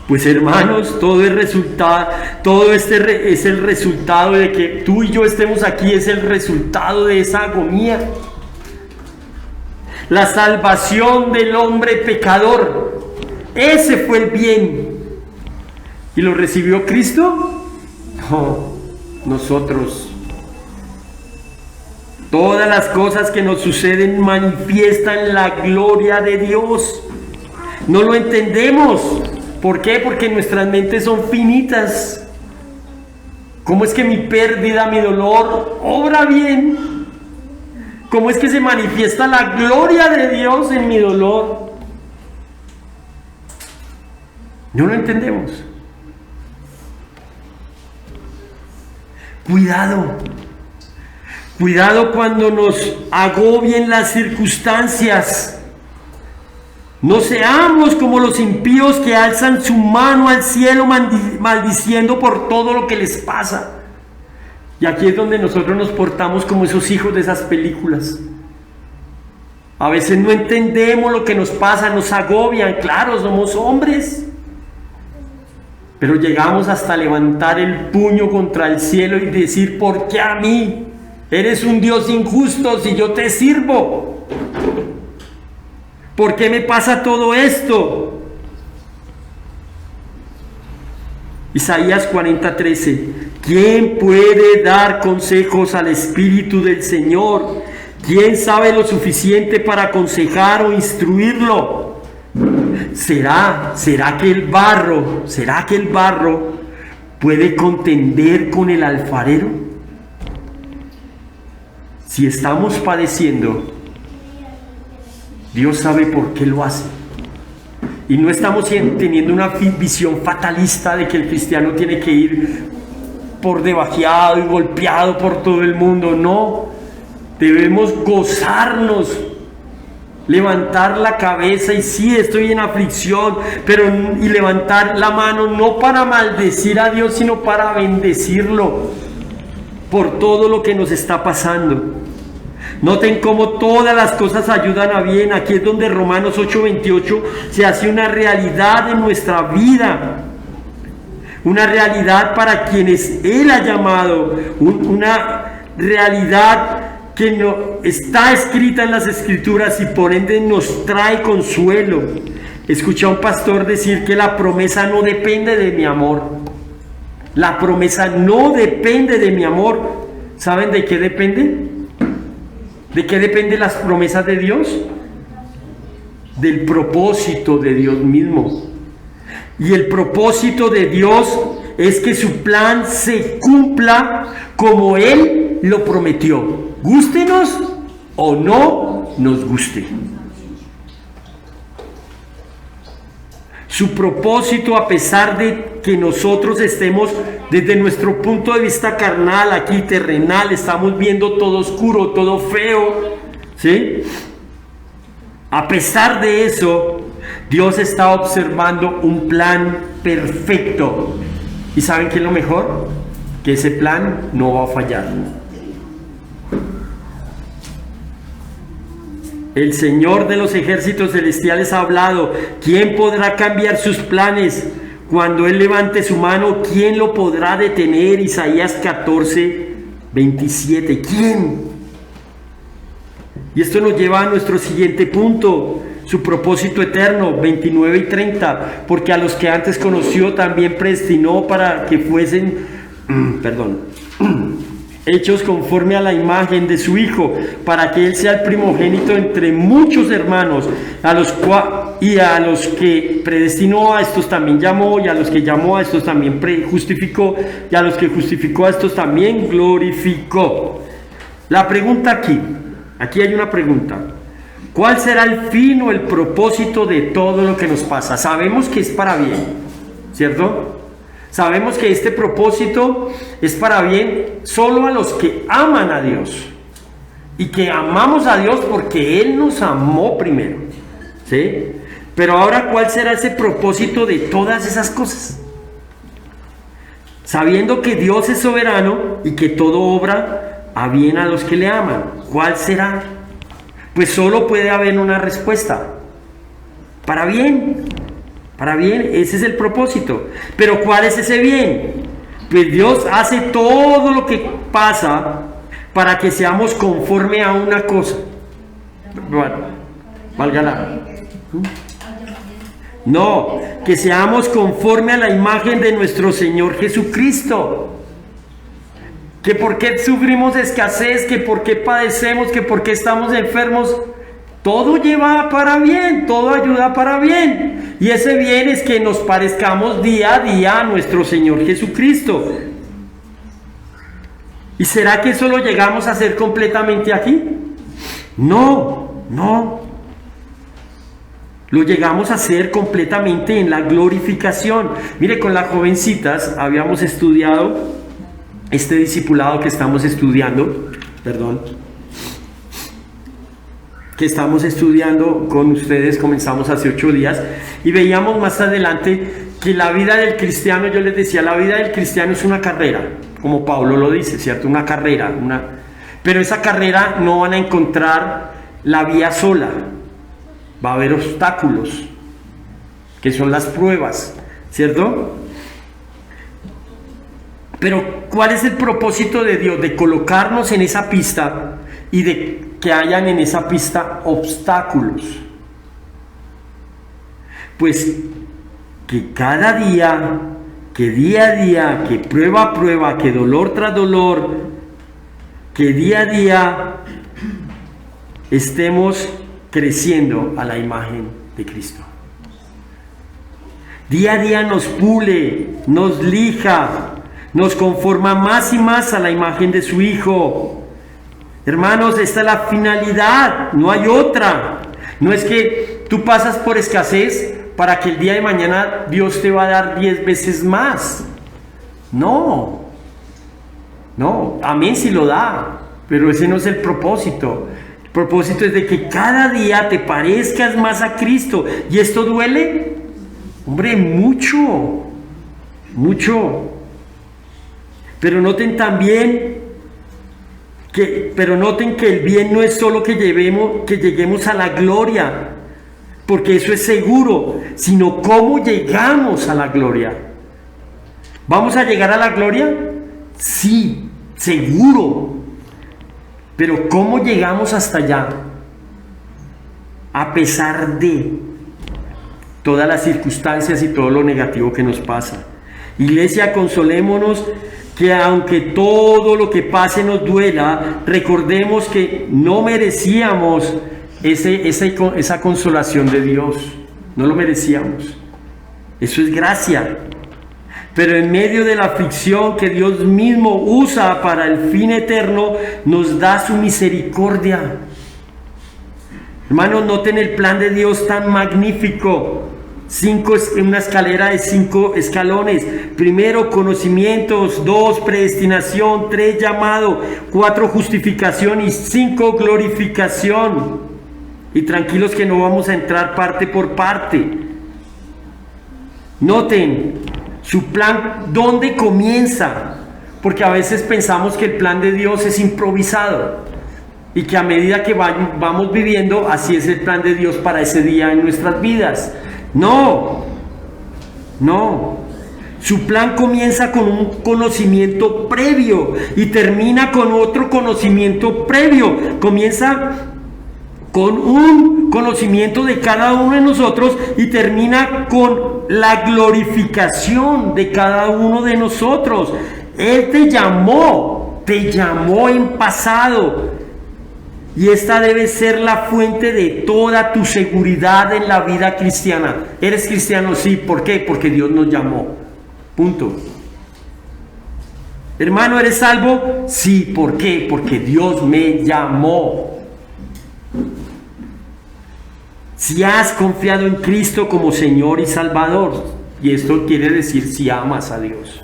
Pues hermanos, todo es el resultado de que tú y yo estemos aquí, es el resultado de esa agonía. La salvación del hombre pecador, ese fue el bien. ¿Y lo recibió Cristo? No, nosotros. Todas las cosas que nos suceden manifiestan la gloria de Dios. No lo entendemos. ¿Por qué? Porque nuestras mentes son finitas. ¿Cómo es que mi pérdida, mi dolor, obra bien? ¿Cómo es que se manifiesta la gloria de Dios en mi dolor? No lo entendemos. Cuidado cuando nos agobien las circunstancias. No seamos como los impíos que alzan su mano al cielo maldiciendo por todo lo que les pasa. Y aquí es donde nosotros nos portamos como esos hijos de esas películas. A veces no entendemos lo que nos pasa, nos agobian, claro, somos hombres. Pero llegamos hasta levantar el puño contra el cielo y decir, ¿por qué a mí? Eres un Dios injusto si yo te sirvo. ¿Por qué me pasa todo esto? Isaías 40:13. ¿Quién puede dar consejos al Espíritu del Señor? ¿Quién sabe lo suficiente para aconsejar o instruirlo? ¿Será que el barro puede contender con el alfarero? Si estamos padeciendo, Dios sabe por qué lo hace. Y no estamos teniendo una visión fatalista de que el cristiano tiene que ir por debajeado y golpeado por todo el mundo. No, debemos gozarnos, levantar la cabeza y sí, estoy en aflicción, y levantar la mano no para maldecir a Dios, sino para bendecirlo por todo lo que nos está pasando. Noten cómo todas las cosas ayudan a bien. Aquí es donde Romanos 8:28 se hace una realidad en nuestra vida, una realidad para quienes Él ha llamado, una realidad que no está escrita en las Escrituras y por ende nos trae consuelo. Escuché a un pastor decir que la promesa no depende de mi amor. La promesa no depende de mi amor. ¿Saben de qué depende? ¿De qué dependen las promesas de Dios? Del propósito de Dios mismo. Y el propósito de Dios es que su plan se cumpla como Él lo prometió. Gústenos o no nos guste. Su propósito, a pesar de que nosotros estemos desde nuestro punto de vista carnal, aquí terrenal, estamos viendo todo oscuro, todo feo, ¿sí? A pesar de eso, Dios está observando un plan perfecto. ¿Y saben qué es lo mejor? Que ese plan no va a fallar. El Señor de los ejércitos celestiales ha hablado. ¿Quién podrá cambiar sus planes? Cuando Él levante su mano, ¿quién lo podrá detener? Isaías 14:27. ¿Quién? Y esto nos lleva a nuestro siguiente punto. Su propósito eterno, 29 y 30. Porque a los que antes conoció también predestinó para que fuesen, hechos conforme a la imagen de su Hijo, para que Él sea el primogénito entre muchos hermanos, a los que predestinó, a estos también llamó, y a los que llamó, a estos también justificó, y a los que justificó, a estos también glorificó. La pregunta aquí hay una pregunta: ¿cuál será el fin o el propósito de todo lo que nos pasa? Sabemos que es para bien, ¿cierto? Sabemos que este propósito es para bien solo a los que aman a Dios y que amamos a Dios porque Él nos amó primero, ¿sí? Pero ahora, ¿cuál será ese propósito de todas esas cosas? Sabiendo que Dios es soberano y que todo obra a bien a los que le aman, ¿cuál será? Pues solo puede haber una respuesta: para bien. Para bien, ese es el propósito. Pero ¿cuál es ese bien? Pues Dios hace todo lo que pasa para que seamos conforme a una cosa. Bueno, válgala. No, que seamos conforme a la imagen de nuestro Señor Jesucristo. Que por qué sufrimos escasez, que por qué padecemos, que por qué estamos enfermos. Todo lleva para bien, todo ayuda para bien. Y ese bien es que nos parezcamos día a día a nuestro Señor Jesucristo. ¿Y será que eso lo llegamos a hacer completamente aquí? No. Lo llegamos a hacer completamente en la glorificación. Mire, con las jovencitas habíamos estudiado este discipulado que estamos estudiando, que estamos estudiando con ustedes. Comenzamos hace 8 días y veíamos más adelante que la vida del cristiano, yo les decía, la vida del cristiano es una carrera, como Pablo lo dice, ¿cierto? Una carrera, pero esa carrera no van a encontrar la vía sola, va a haber obstáculos, que son las pruebas, ¿cierto? Pero ¿cuál es el propósito de Dios? De colocarnos en esa pista y de que hayan en esa pista obstáculos. Pues que cada día, que día a día, que prueba a prueba, que dolor tras dolor, que día a día estemos creciendo a la imagen de Cristo. Día a día nos pule, nos lija, nos conforma más y más a la imagen de su Hijo. Hermanos, esta es la finalidad, no hay otra. No es que tú pasas por escasez para que el día de mañana Dios te va a dar 10 veces más. No, amén si lo da, pero ese no es el propósito. El propósito es de que cada día te parezcas más a Cristo. ¿Y esto duele? Hombre, mucho. Pero noten también que el bien no es solo que lleguemos a la gloria, porque eso es seguro, sino cómo llegamos a la gloria. ¿Vamos a llegar a la gloria? Sí, seguro. Pero ¿cómo llegamos hasta allá? A pesar de todas las circunstancias y todo lo negativo que nos pasa. Iglesia, consolémonos que aunque todo lo que pase nos duela, recordemos que no merecíamos esa consolación de Dios. No lo merecíamos. Eso es gracia. Pero en medio de la aflicción que Dios mismo usa para el fin eterno, nos da su misericordia. Hermanos, noten el plan de Dios tan magnífico. Una escalera de 5 escalones. Primero, conocimientos. 2, predestinación. 3, llamado. 4, justificación. Y 5, glorificación. Y tranquilos que no vamos a entrar parte por parte. Noten su plan, ¿dónde comienza? Porque a veces pensamos que el plan de Dios es improvisado y que a medida que vamos viviendo, así es el plan de Dios para ese día en nuestras vidas. No. Su plan comienza con un conocimiento previo y termina con otro conocimiento previo. Comienza con un conocimiento de cada uno de nosotros y termina con la glorificación de cada uno de nosotros. Él te llamó en pasado. Y esta debe ser la fuente de toda tu seguridad en la vida cristiana. ¿Eres cristiano? Sí. ¿Por qué? Porque Dios nos llamó. Punto. Hermano, ¿eres salvo? Sí. ¿Por qué? Porque Dios me llamó. Si has confiado en Cristo como Señor y Salvador, y esto quiere decir si amas a Dios.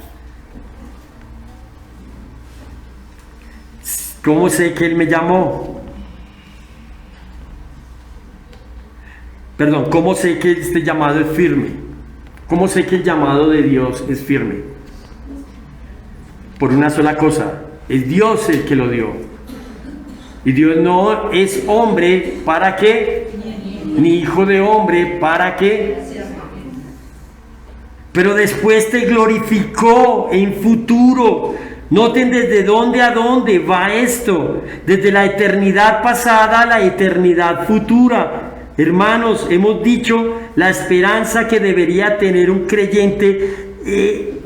¿Cómo sé que Él me llamó? ¿Cómo sé que este llamado es firme? ¿Cómo sé que el llamado de Dios es firme? Por una sola cosa, es Dios el que lo dio. Y Dios no es hombre para que, ni hijo de hombre para que, pero después te glorificó en futuro. Noten desde dónde a dónde va esto, desde la eternidad pasada a la eternidad futura. Hermanos, hemos dicho, la esperanza que debería tener un creyente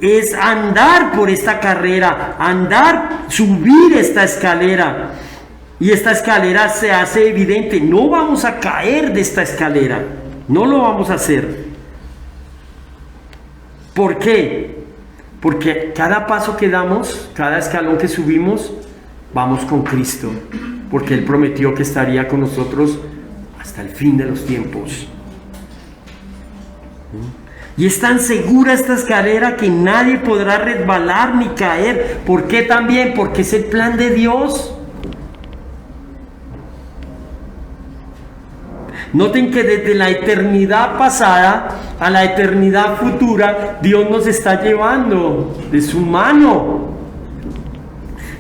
es andar por esta carrera, subir esta escalera. Y esta escalera se hace evidente. No vamos a caer de esta escalera, no lo vamos a hacer. ¿Por qué? Porque cada paso que damos, cada escalón que subimos, vamos con Cristo, porque Él prometió que estaría con nosotros hasta el fin de los tiempos. Y es tan segura esta escalera que nadie podrá resbalar ni caer. ¿Por qué también? Porque es el plan de Dios. Noten que desde la eternidad pasada a la eternidad futura, Dios nos está llevando de su mano.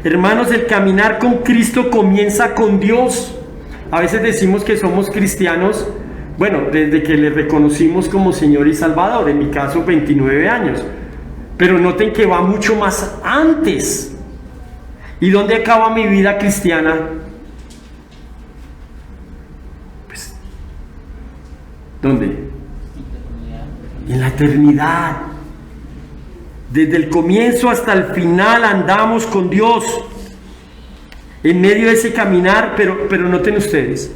Hermanos, el caminar con Cristo comienza con Dios. A veces decimos que somos cristianos, bueno, desde que le reconocimos como Señor y Salvador, en mi caso 29 años. Pero noten que va mucho más antes. ¿Y dónde acaba mi vida cristiana? Pues, ¿dónde? En la eternidad. Desde el comienzo hasta el final andamos con Dios. en medio de ese caminar, pero noten ustedes,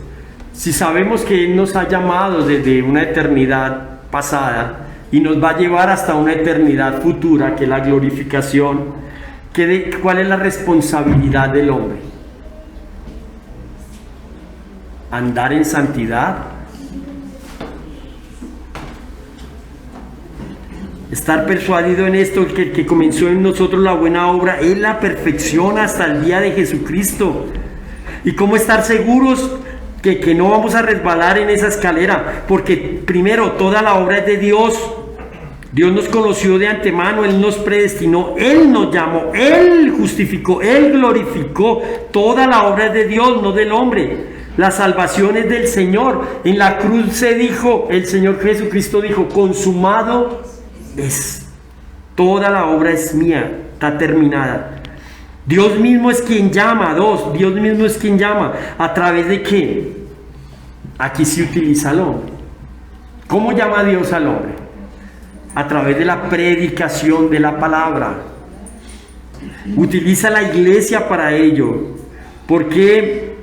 si sabemos que Él nos ha llamado desde una eternidad pasada y nos va a llevar hasta una eternidad futura, que es la glorificación, ¿cuál es la responsabilidad del hombre? Andar en santidad, estar persuadido en esto, que el que comenzó en nosotros la buena obra, Él la perfecciona hasta el día de Jesucristo. ¿Y cómo estar seguros que no vamos a resbalar en esa escalera? Porque primero, toda la obra es de Dios. Dios nos conoció de antemano, Él nos predestinó, Él nos llamó, Él justificó, Él glorificó. Toda la obra es de Dios, no del hombre. La salvación es del Señor. En la cruz se dijo, el Señor Jesucristo dijo, consumado es. Toda la obra es mía, está terminada. Dios mismo es quien llama. Dios mismo es quien llama. ¿A través de qué? Aquí se utiliza al hombre. ¿Cómo llama Dios al hombre? A través de la predicación de la palabra. Utiliza la iglesia para ello. ¿Por qué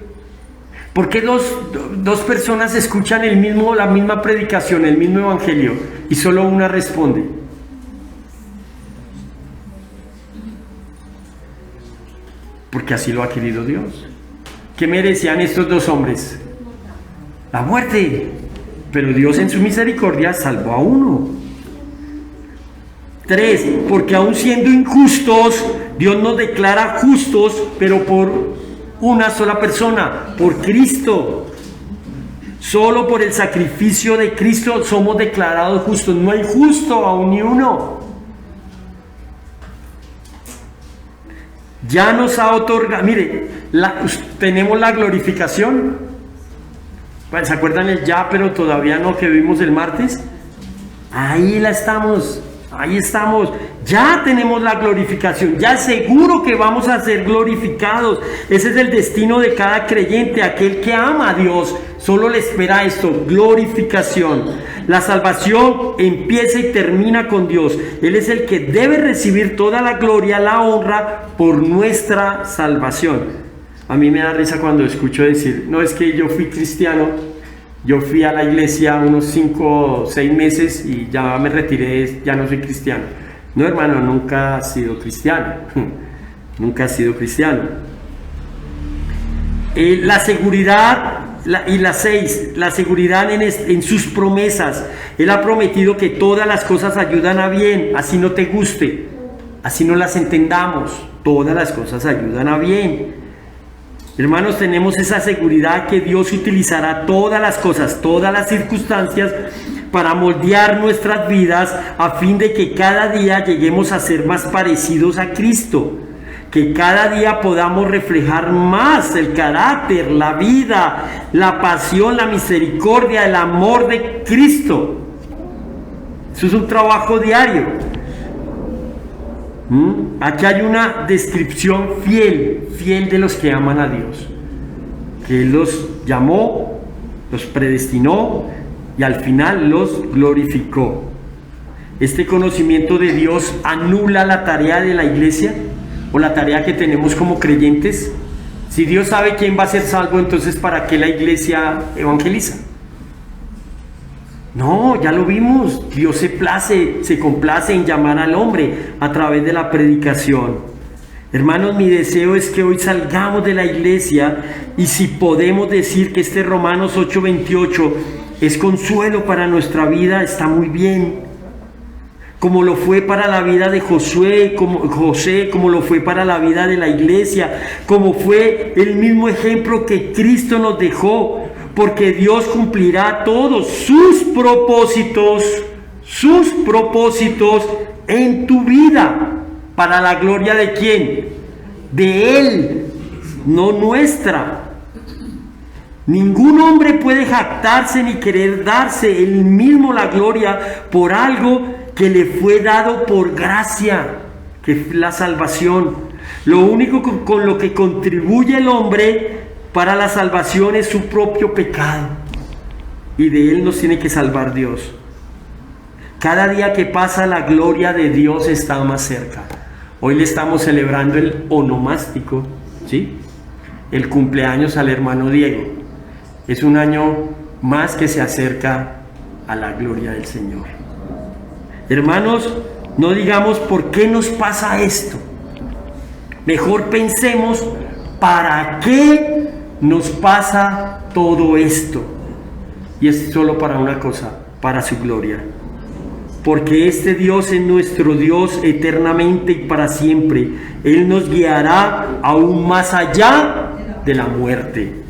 dos personas escuchan la misma predicación, el mismo evangelio, y solo una responde? Porque así lo ha querido Dios. ¿Qué merecían estos dos hombres? La muerte. Pero Dios en su misericordia salvó a uno. 3, porque aun siendo injustos, Dios nos declara justos, pero por una sola persona, por Cristo. Solo por el sacrificio de Cristo somos declarados justos. No hay justo aún ni uno. Ya nos ha otorgado, mire, tenemos la glorificación. ¿Se acuerdan el ya, pero todavía no, que vimos el martes? Ahí estamos. Ya tenemos la glorificación, ya seguro que vamos a ser glorificados. Ese es el destino de cada creyente. Aquel que ama a Dios solo le espera esto, glorificación. La salvación empieza y termina con Dios. Él es el que debe recibir toda la gloria, la honra por nuestra salvación. A mí me da risa cuando escucho decir, no, es que yo fui cristiano, yo fui a la iglesia unos 5 o 6 meses y ya me retiré, ya no soy cristiano. No, hermano, nunca has sido cristiano. Nunca has sido cristiano. La seguridad, y la 6, la seguridad en sus promesas. Él ha prometido que todas las cosas ayudan a bien, así no te guste, así no las entendamos. Todas las cosas ayudan a bien. Hermanos, tenemos esa seguridad que Dios utilizará todas las cosas, todas las circunstancias para moldear nuestras vidas a fin de que cada día lleguemos a ser más parecidos a Cristo, que cada día podamos reflejar más el carácter, la vida, la pasión, la misericordia, el amor de Cristo. Eso es un trabajo diario. Aquí hay una descripción fiel de los que aman a Dios, que Él los llamó, los predestinó y al final los glorificó. Este conocimiento de Dios anula la tarea de la iglesia o la tarea que tenemos como creyentes. Si Dios sabe quién va a ser salvo, entonces ¿para qué la iglesia evangeliza? No, ya lo vimos. Dios se complace en llamar al hombre a través de la predicación. Hermanos, mi deseo es que hoy salgamos de la iglesia y si podemos decir que este Romanos 8:28 es consuelo para nuestra vida, está muy bien. Como lo fue para la vida de José, como lo fue para la vida de la iglesia, como fue el mismo ejemplo que Cristo nos dejó. Porque Dios cumplirá todos sus propósitos en tu vida. ¿Para la gloria de quién? De Él, no nuestra. Ningún hombre puede jactarse ni querer darse él mismo la gloria por algo que le fue dado por gracia, que es la salvación. Lo único con lo que contribuye el hombre para la salvación es su propio pecado, y de él nos tiene que salvar Dios. Cada día que pasa la gloria de Dios está más cerca. Hoy le estamos celebrando el onomástico, ¿sí? el cumpleaños al hermano Diego. Es un año más que se acerca a la gloria del Señor. Hermanos, no digamos por qué nos pasa esto. Mejor pensemos para qué nos pasa todo esto. Y es solo para una cosa, para su gloria. Porque este Dios es nuestro Dios eternamente y para siempre. Él nos guiará aún más allá de la muerte.